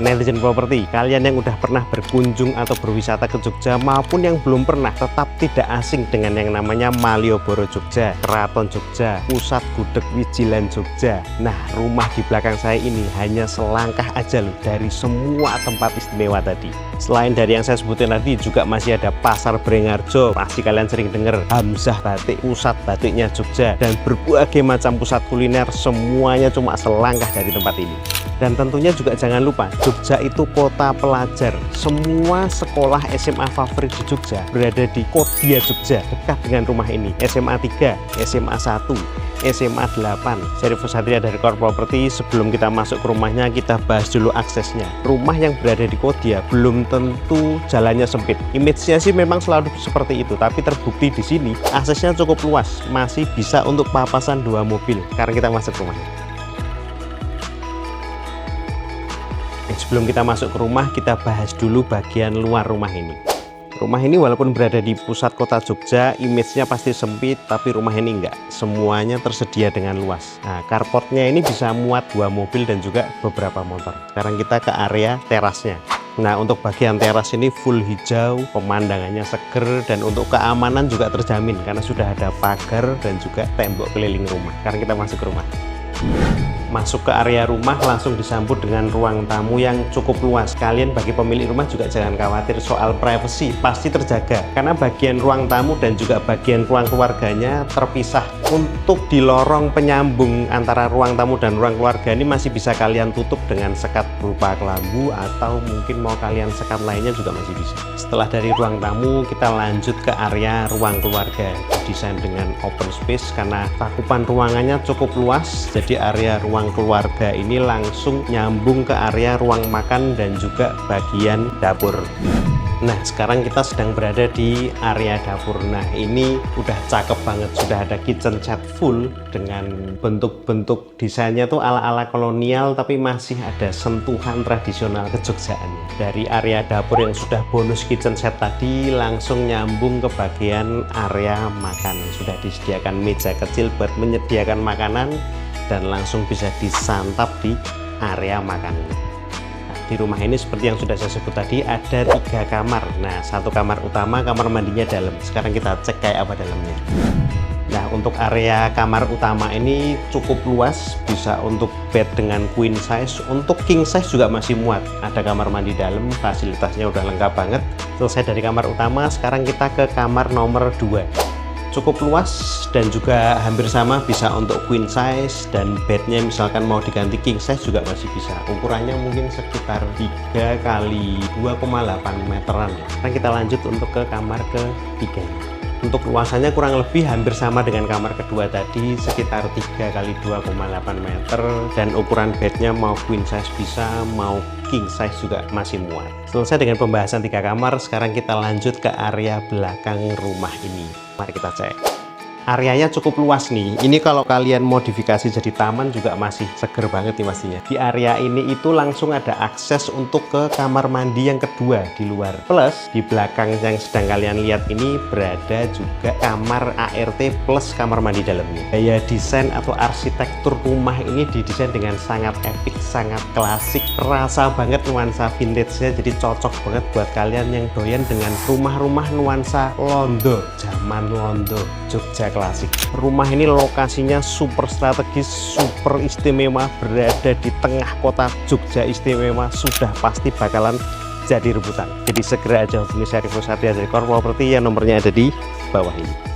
netizen properti, kalian yang udah pernah berkunjung atau berwisata ke Jogja maupun yang belum pernah, tetap tidak asing dengan yang namanya Malioboro Jogja, Keraton Jogja, Pusat Gudeg Wijilan Jogja. Nah, rumah di belakang saya ini hanya selangkah aja loh dari semua tempat istimewa tadi. Selain dari yang saya sebutin tadi, juga masih ada Pasar Brengarjo, pasti kalian sering dengar, Hamzah Batik, pusat batiknya Jogja, dan berbagai macam pusat kuliner, semuanya cuma selangkah dari tempat ini. Dan tentunya juga jangan lupa, Jogja itu kota pelajar. Semua sekolah SMA favorit di Jogja berada di Kodia Jogja, dekat dengan rumah ini. SMA 3, SMA 1, SMA 8. Saya Rifo Satria dari Core Property. Sebelum kita masuk ke rumahnya, kita bahas dulu aksesnya. Rumah yang berada di Kodia belum tentu jalannya sempit. Image-nya sih memang selalu seperti itu, tapi terbukti di sini aksesnya cukup luas, masih bisa untuk papasan 2 mobil. Sekarang kita masuk ke rumahnya. Sebelum kita masuk ke rumah, kita bahas dulu bagian luar rumah ini. Rumah ini walaupun berada di pusat kota Jogja, image-nya pasti sempit, tapi rumah ini enggak. Semuanya tersedia dengan luas. Nah, carportnya ini bisa muat 2 mobil dan juga beberapa motor. Sekarang kita ke area terasnya. Nah, untuk bagian teras ini full hijau, pemandangannya seger, dan untuk keamanan juga terjamin karena sudah ada pagar dan juga tembok keliling rumah. Sekarang kita masuk ke rumah. Masuk ke area rumah langsung disambut dengan ruang tamu yang cukup luas. Kalian bagi pemilik rumah juga jangan khawatir soal privacy, pasti terjaga karena bagian ruang tamu dan juga bagian ruang keluarganya terpisah. Untuk di lorong penyambung antara ruang tamu dan ruang keluarga ini masih bisa kalian tutup dengan sekat berupa kelambu, atau mungkin mau kalian sekat lainnya juga masih bisa. Setelah dari ruang tamu, kita lanjut ke area ruang keluarga. Desain dengan open space karena cakupan ruangannya cukup luas, jadi area ruang keluarga ini langsung nyambung ke area ruang makan dan juga bagian dapur. Nah, sekarang kita sedang berada di area dapur. Nah, ini udah cakep banget, sudah ada kitchen set full dengan bentuk-bentuk desainnya tuh ala-ala kolonial, tapi masih ada sentuhan tradisional kejogjaannya. Dari area dapur yang sudah bonus kitchen set tadi, langsung nyambung ke bagian area makan. Sudah disediakan meja kecil buat menyediakan makanan dan langsung bisa disantap di area makan. Di rumah ini seperti yang sudah saya sebut tadi, ada 3 kamar. Nah, 1 kamar utama, kamar mandinya dalam. Sekarang kita cek kayak apa dalamnya. Nah, untuk area kamar utama ini cukup luas, bisa untuk bed dengan queen size, untuk king size juga masih muat. Ada kamar mandi dalam, fasilitasnya udah lengkap banget. Selesai dari kamar utama, sekarang kita ke kamar nomor 2. Cukup luas dan juga hampir sama, bisa untuk queen size, dan bednya misalkan mau diganti king size juga masih bisa. Ukurannya mungkin sekitar 3 kali 2,8 meteran ya. Sekarang kita lanjut untuk ke kamar ketiga. Untuk luasannya kurang lebih hampir sama dengan kamar kedua tadi, sekitar 3 kali 2,8 meter, dan ukuran bednya mau queen size bisa, mau king size juga masih muat. Selesai dengan pembahasan 3 kamar, sekarang kita lanjut ke area belakang rumah ini. Mari kita cek. Areanya cukup luas nih. Ini kalau kalian modifikasi jadi taman juga masih seger banget nih pastinya. Di area ini itu langsung ada akses untuk ke kamar mandi yang kedua di luar. Plus di belakang yang sedang kalian lihat ini berada juga kamar ART plus kamar mandi dalamnya. Gaya desain atau arsitektur rumah ini didesain dengan sangat epic, sangat klasik. Rasa banget nuansa vintage-nya, jadi cocok banget buat kalian yang doyan dengan rumah-rumah nuansa Londo, zaman Londo, Jogja klasik. Rumah ini lokasinya super strategis, super istimewa, berada di tengah kota Jogja istimewa, sudah pasti bakalan jadi rebutan. Jadi segera aja hubungi saya Rifo Satria dari Core Property yang nomornya ada di bawah ini.